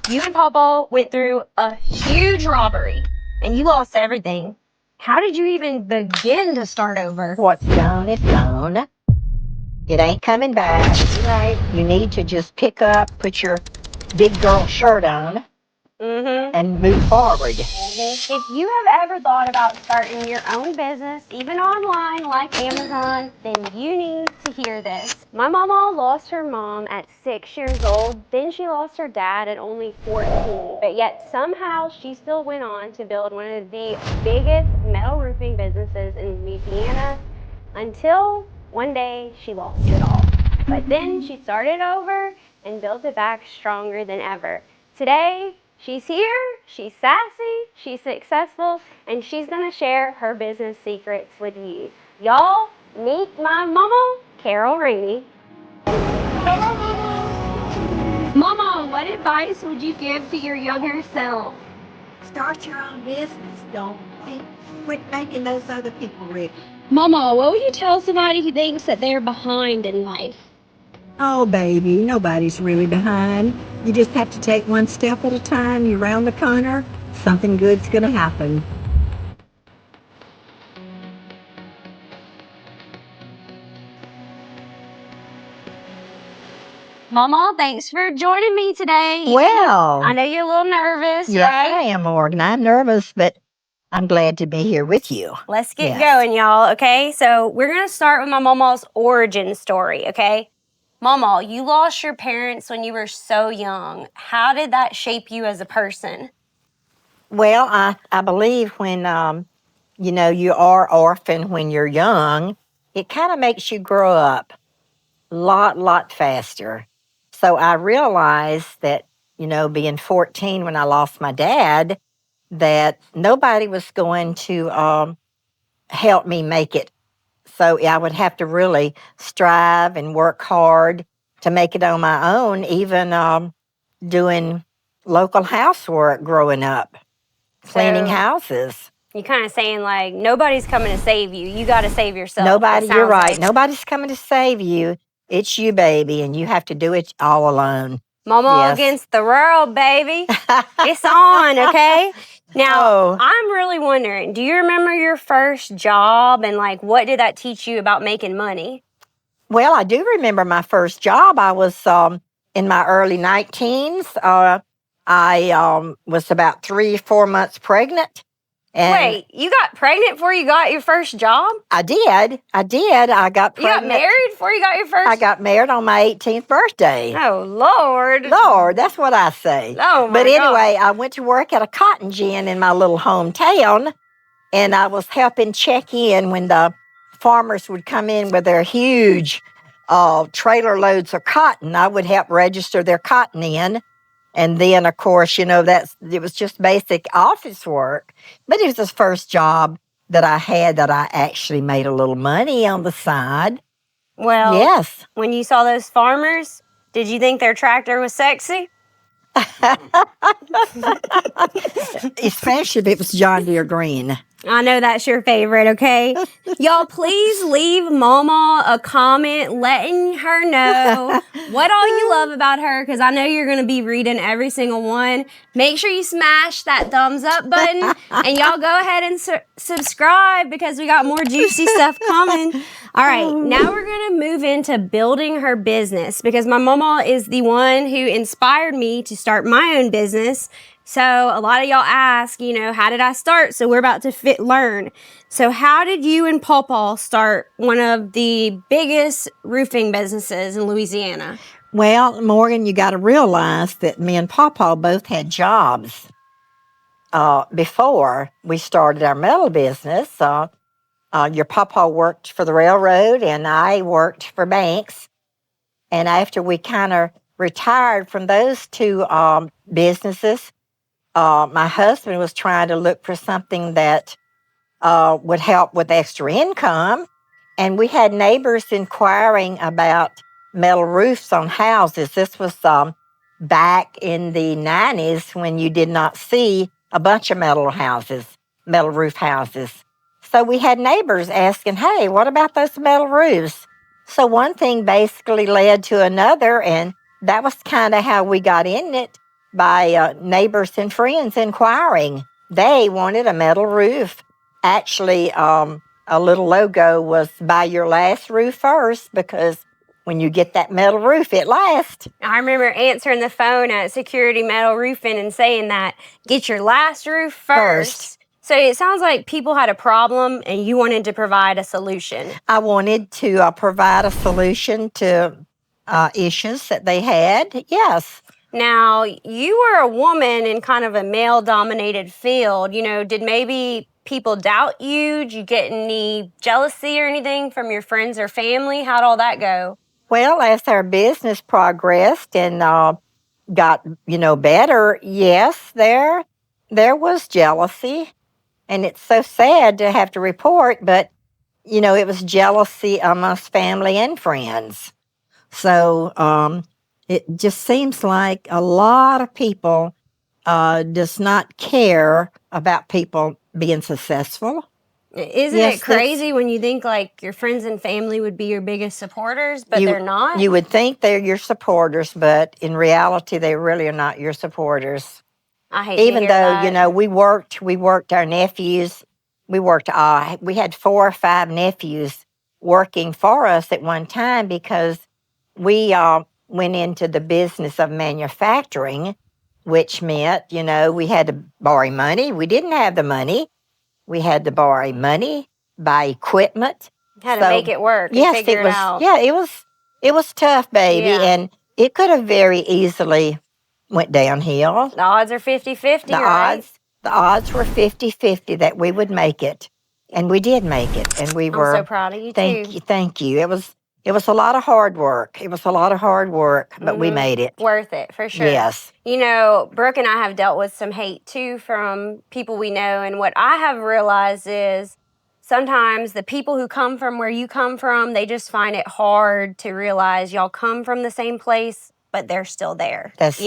You and Papa went through a huge robbery, and you lost everything. How did you even begin to start over? What's gone is gone. It ain't coming back. Right. You need to just pick up, put your big girl shirt on, Mm-hmm. and move forward. If you have ever thought about starting your own business, even online like Amazon, then you need to hear this. My mama lost her mom at 6 years old. Then she lost her dad at only 14. But yet somehow she still went on to build one of the biggest metal roofing businesses in Louisiana until one day she lost it all. But then she started over and built it back stronger than ever. Today, she's here, she's sassy, she's successful, and she's gonna share her business secrets with you. Y'all, meet my mama, Carol Rainey. Mama, what advice would you give to your younger self? Start your own business. Don't quit making those other people rich. Mama, what would you tell somebody who thinks that they're behind in life? Oh, baby, nobody's really behind. You just have to take one step at a time. You're around the corner, something good's going to happen. Mama, thanks for joining me today. Well, I know you're a little nervous, yes, right? I am, Morgan. I'm nervous, but I'm glad to be here with you. Let's get Yes. going, y'all, okay? So we're going to start with my mama's origin story, okay? Mama, you lost your parents when you were so young. How did that shape you as a person? Well, I believe when, you are orphaned when you're young, it kind of makes you grow up a lot faster. So I realized that, being 14 when I lost my dad, that nobody was going to help me make it. So I would have to really strive and work hard to make it on my own, even doing local housework growing up, cleaning houses. You're kind of saying, like, nobody's coming to save you. You got to save yourself. Nobody, you're right. Nobody's coming to save you. It's you, baby, and you have to do it all alone. Mama against the world, baby. It's on, okay? Now, I'm really wondering, do you remember your first job and, like, what did that teach you about making money? Well, I do remember my first job. I was in my early 19s. I was about 3 or 4 months pregnant. And wait, you got pregnant before you got your first job? I did. I got pregnant. You got married before you got your first? I got married on my 18th birthday. Oh, Lord. Lord, that's what I say. Oh, my But anyway, God. I went to work at a cotton gin in my little hometown, and I was helping check in when the farmers would come in with their huge trailer loads of cotton. I would help register their cotton in. And then, of course, it was just basic office work. But it was the first job that I had that I actually made a little money on the side. Well, yes. When you saw those farmers, did you think their tractor was sexy? Especially if it was John Deere Green. I know that's your favorite, okay? Y'all, please leave Mama a comment letting her know what all you love about her, because I know you're going to be reading every single one. Make sure you smash that thumbs up button, and y'all go ahead and subscribe, because we got more juicy stuff coming. All right, now we're going to move into building her business, because my mama is the one who inspired me to start my own business. So a lot of y'all ask, how did I start? So we're about to learn. So how did you and Pawpaw start one of the biggest roofing businesses in Louisiana? Well, Morgan, you got to realize that me and Pawpaw both had jobs before we started our metal business. Your Pawpaw worked for the railroad, and I worked for banks. And after we kind of retired from those two businesses, my husband was trying to look for something that would help with extra income. And we had neighbors inquiring about metal roofs on houses. This was back in the 90s when you did not see a bunch of metal roof houses. So we had neighbors asking, hey, what about those metal roofs? So one thing basically led to another, and that was kind of how we got in it. by neighbors and friends inquiring. They wanted a metal roof. Actually, a little logo was buy your last roof first, because when you get that metal roof, it lasts. I remember answering the phone at Security Metal Roofing and saying that, get your last roof first. So it sounds like people had a problem and you wanted to provide a solution. I wanted to provide a solution to issues that they had, yes. Now, you were a woman in kind of a male-dominated field. You know, did maybe people doubt you? Did you get any jealousy or anything from your friends or family? How'd all that go? Well, as our business progressed and got, better, yes, there was jealousy. And it's so sad to have to report, but, it was jealousy amongst family and friends. So it just seems like a lot of people does not care about people being successful. Isn't it crazy when you think like your friends and family would be your biggest supporters, but they're not? You would think they're your supporters, but in reality, they really are not your supporters. I hate Even to hear though, that. we worked our nephews. We had 4 or 5 nephews working for us at one time, because we went into the business of manufacturing, which meant, we had to borrow money. We didn't have the money. We had to borrow money, buy equipment. Had to make it work. Yes, figure it out. Yeah, it was tough, baby, Yeah. and it could have very easily went downhill. The odds are 50-50, right? The odds were 50-50 that we would make it, and we did make it, and we were. I'm so proud of you too. Thank you. It was a lot of hard work. But we made it. Worth it, for sure. Yes. Brooke and I have dealt with some hate too from people we know, and what I have realized is sometimes the people who come from where you come from, they just find it hard to realize y'all come from the same place, but they're still there. That's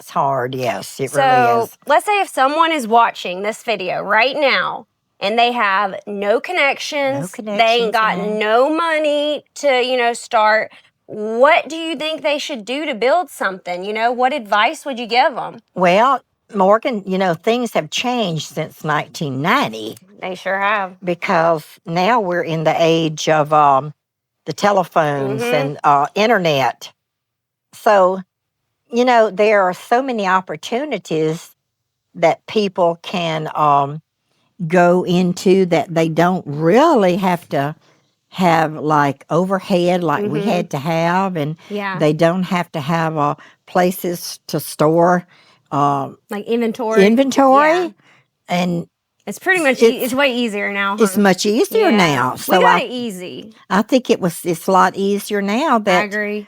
hard. Yes, it really So is. let's say if someone is watching this video right now and they have no connections, they ain't got no money to, start, what do you think they should do to build something? What advice would you give them? Well, Morgan, things have changed since 1990. They sure have. Because now we're in the age of the telephones and internet. So, there are so many opportunities that people can go into that they don't really have to have like overhead like we had to have, and they don't have to have places to store like inventory. Yeah. And it's pretty much it's way easier now. Huh? It's much easier now. So we got it easy. I think it's a lot easier now that I agree.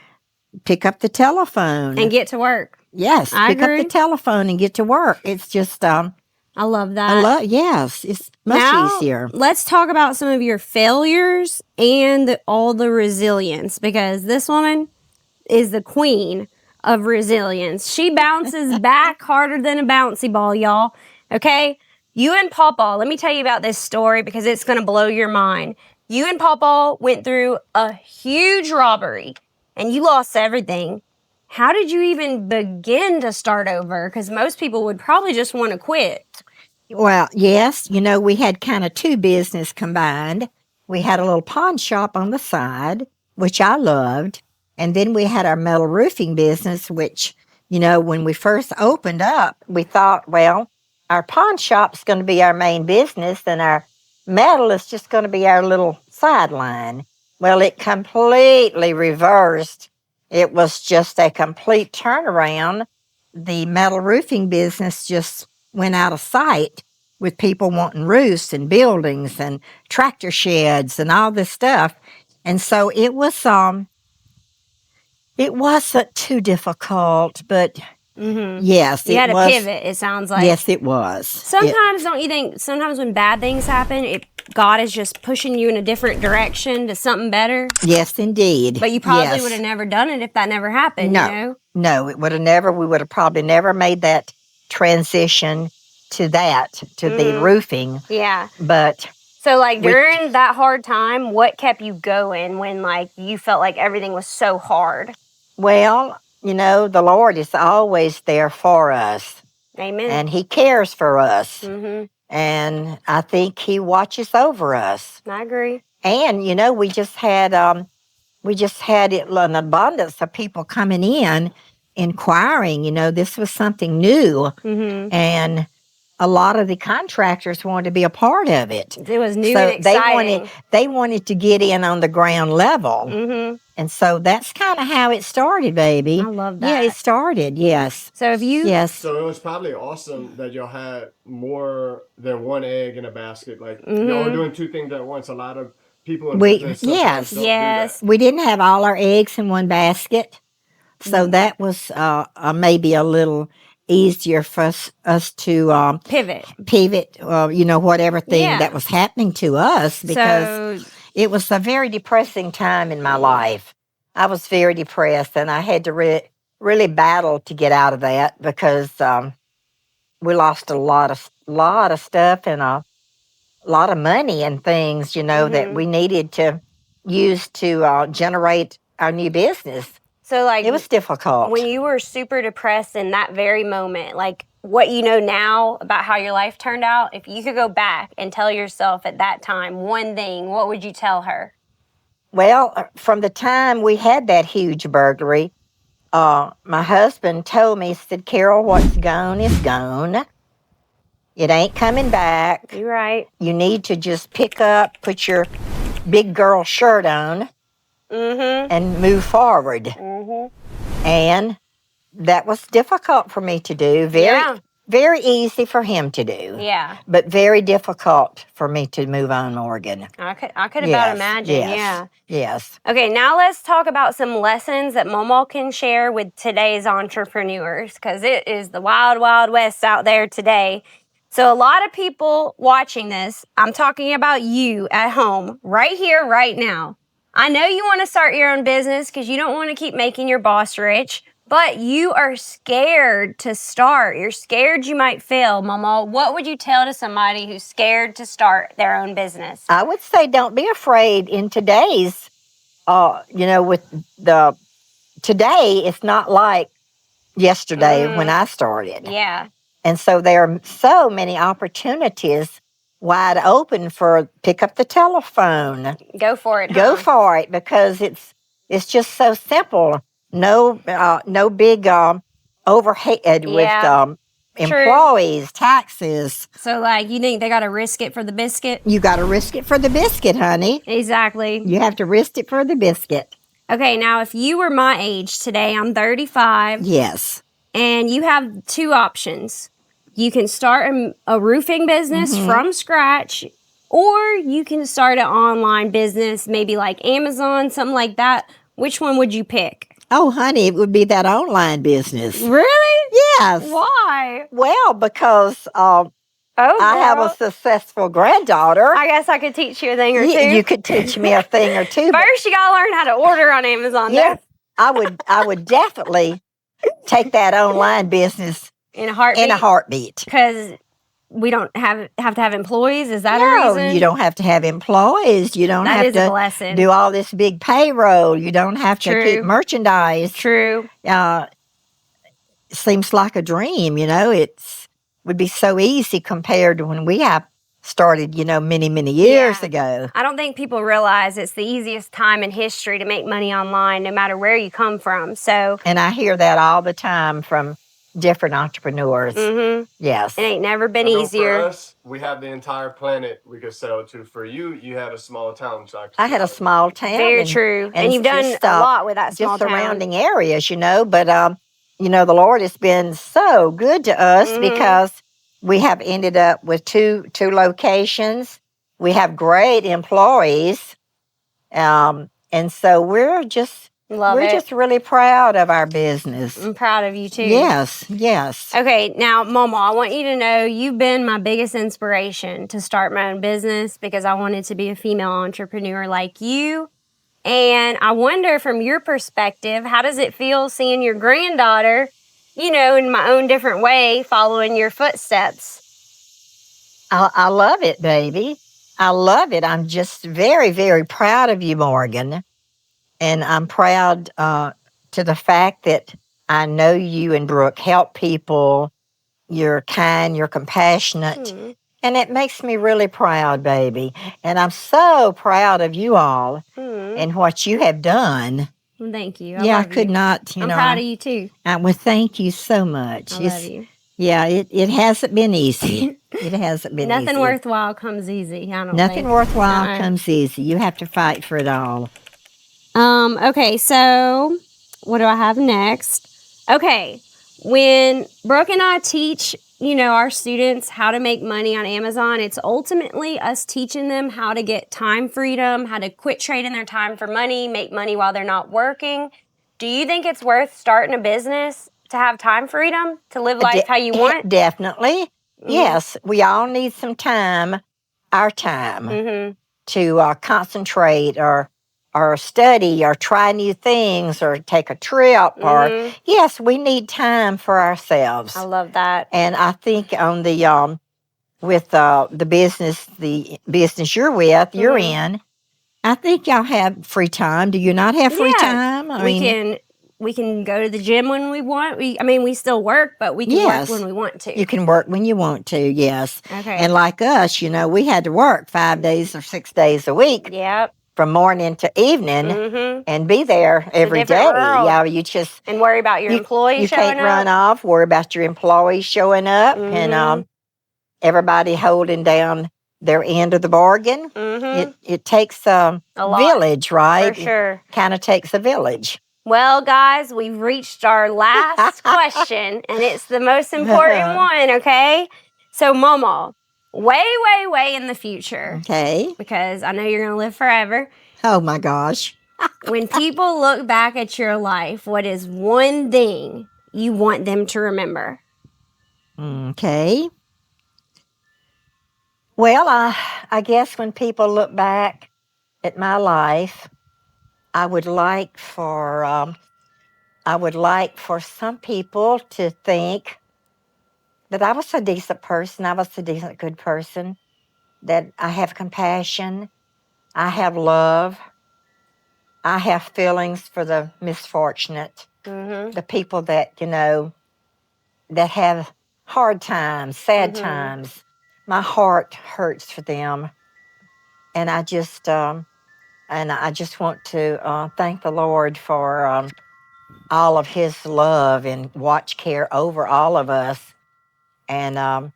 Pick up the telephone and get to work. Yes, pick up the telephone and get to work. It's just I love that. Yes, it's much easier. Let's talk about some of your failures and all the resilience, because this woman is the queen of resilience. She bounces back harder than a bouncy ball, y'all. Okay? You and Pappaw, let me tell you about this story because it's going to blow your mind. You and Pappaw went through a huge robbery and you lost everything. How did you even begin to start over? Because most people would probably just want to quit. Well, yes. We had kind of 2 business combined. We had a little pawn shop on the side, which I loved. And then we had our metal roofing business, which, when we first opened up, we thought, well, our pawn shop's going to be our main business and our metal is just going to be our little sideline. Well, it completely reversed. It was just a complete turnaround. The metal roofing business just went out of sight with people wanting roofs and buildings and tractor sheds and all this stuff. And so it wasn't too difficult, but yes, you had to pivot, it sounds like. Yes, it was. Sometimes, don't you think, sometimes when bad things happen, God is just pushing you in a different direction to something better? Yes, indeed. But you probably would have never done it if that never happened, No, we would have probably never made that transition to the roofing. Yeah. But so during that hard time, what kept you going when you felt like everything was so hard? Well, the Lord is always there for us, Amen. and He cares for us, Mm-hmm. and I think He watches over us. I agree. And we just had an abundance of people coming in, inquiring. This was something new, Mm-hmm. and a lot of the contractors wanted to be a part of it. It was new So and exciting. they wanted to get in on the ground level. Mm-hmm. And so that's kind of how it started, baby. I love that. Yeah, it started, yes. So if you... Yes. So it was probably awesome that y'all had more than one egg in a basket. Like, y'all were Mm-hmm. doing two things at once. A lot of people in We- business sometimes yes. don't do Yes. that. We didn't have all our eggs in one basket. So that was maybe a little easier for us to Pivot. pivot, whatever thing Yeah. that was happening to us, because So it was a very depressing time in my life. I was very depressed, and I had to really battle to get out of that, because we lost a lot of stuff, and a lot of money and things, that Mhm. we needed to use to generate our new business. So like It was difficult. when you were super depressed in that very moment, like what you know now about how your life turned out, if you could go back and tell yourself at that time one thing, what would you tell her? Well, from the time we had that huge burglary, my husband told me, he said, "Carol, what's gone is gone. It ain't coming back. You're right. You need to just pick up, put your big girl shirt on, Mm-hmm. and move forward." Mm-hmm. And that was difficult for me to do. Very easy for him to do, Yeah. but very difficult for me to move on, Morgan. I could about Yes, imagine. yes, Yeah. Yes. Okay, now let's talk about some lessons that Momo can share with today's entrepreneurs, because it is the wild, wild west out there today. So a lot of people watching this, I'm talking about you at home, right here, right now. I know you want to start your own business because you don't want to keep making your boss rich, but you are scared to start. You're scared you might fail, Momo. What would you tell to somebody who's scared to start their own business? I would say don't be afraid in today's, today, it's not like yesterday when I started. Yeah. And so there are so many opportunities wide open for pick up the telephone. Go for it. Go huh? for it, because it's just so simple. No big overhead Yeah. with employees, taxes. So, like, you think they got to risk it for the biscuit? You got to risk it for the biscuit, honey. Exactly. You have to risk it for the biscuit. Okay, now if you were my age today, I'm 35, Yes. and you have two options. You can start a roofing business from scratch, or you can start an online business, maybe like Amazon, something like that. Which one would you pick? Oh, honey, it would be that online business. Really? Yes. Why? Well, because I have a successful granddaughter. I guess I could teach you a thing or two. You could teach me a thing or two. but First, you gotta learn how to order on Amazon. yeah, I would definitely take that online business In a heartbeat. in a heartbeat. Because we don't have to have employees. Is that a No, reason? you don't have to have employees. You don't That have is a to blessing. do all this big payroll. You don't have to True. keep merchandise. True. Seems like a dream, It's would be so easy compared to when we have started, many years Yeah. ago. I don't think people realize it's the easiest time in history to make money online, no matter where you come from. So, And I hear that all the time from different entrepreneurs. Yes. it ain't never been I know easier. For us, we have the entire planet we could sell to. For you, you had a small town. So I had a small town. Very true. And you've done just, a lot with that small just town. surrounding areas, but the Lord has been so good to us because we have ended up with two locations. We have great employees, and so we're just really proud of our business. I'm proud of you too. Yes. Okay, now, Momo, I want you to know you've been my biggest inspiration to start my own business because I wanted to be a female entrepreneur like you. And I wonder, from your perspective, how does it feel seeing your granddaughter, in my own different way, following your footsteps? I love it, baby. I love it. I'm just very, very proud of you, Morgan. And I'm proud to the fact that I know you and Brooke help people. You're kind, you're compassionate. And it makes me really proud, baby. And I'm so proud of you all and what you have done. Well, thank you. I could not, I'm proud of you too. Well, thank you so much. I love you. Yeah, it hasn't been easy. It hasn't been easy. Nothing worthwhile comes easy. I don't Nothing think. worthwhile comes easy. You have to fight for it all. Okay, so what do I have next? Okay, when Brooke and I teach, our students how to make money on Amazon, it's ultimately us teaching them how to get time freedom, how to quit trading their time for money, make money while they're not working. Do you think it's worth starting a business to have time freedom, to live life how you want? Definitely. Yes, we all need some time, our time, to concentrate or study or try new things or take a trip or yes, we need time for ourselves. I love that. And I think on the with the business you're with, you're in, I think y'all have free time. Do you not have free time? We can go to the gym when we want. We still work, but we can work when we want to. You can work when you want to, yes. Okay. And like us, we had to work 5 days or 6 days a week. Yep. From morning to evening and be there every day. World. Yeah, you just... And worry about your employees showing up. You can't run off, worry about your employees showing up and everybody holding down their end of the bargain. It takes a village, right? For sure. It kind of takes a village. Well, guys, we've reached our last question, and it's the most important one, okay? So, mammaw, way in the future. Okay. Because I know you're going to live forever. Oh, my gosh. When people look back at your life, what is one thing you want them to remember? Okay. Well, I guess when people look back at my life, I would like for some people to think that I was a decent person. I was a decent, good person. That I have compassion. I have love. I have feelings for the misfortunate. The people that, that have hard times, sad times. My heart hurts for them. And I just want to thank the Lord for all of His love and watch care over all of us. And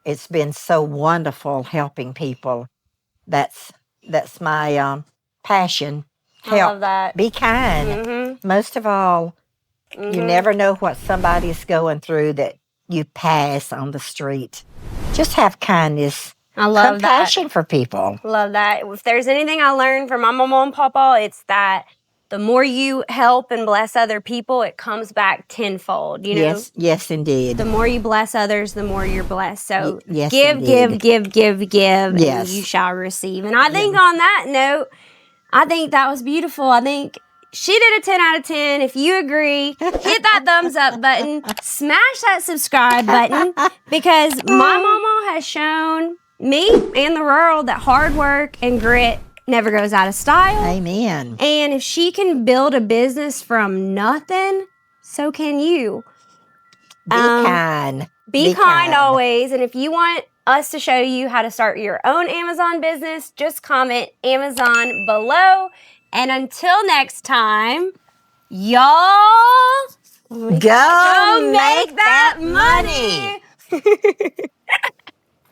it's been so wonderful helping people. That's my passion. Help. I love that. Be kind. Most of all, you never know what somebody's going through that you pass on the street. Just have kindness. I love compassion for people. Love that. If there's anything I learned from my mammaw and pappaw, it's that the more you help and bless other people, it comes back tenfold, Yes, indeed. The more you bless others, the more you're blessed. So yes, give, yes. and you shall receive. And I think on that note, I think that was beautiful. I think she did a 10 out of 10. If you agree, hit that thumbs up button, smash that subscribe button, because my mammaw has shown me and the world that hard work and grit never goes out of style. Amen. And if she can build a business from nothing, so can you. Be kind. Be kind always. And if you want us to show you how to start your own Amazon business, just comment Amazon below. And until next time, y'all go make that money.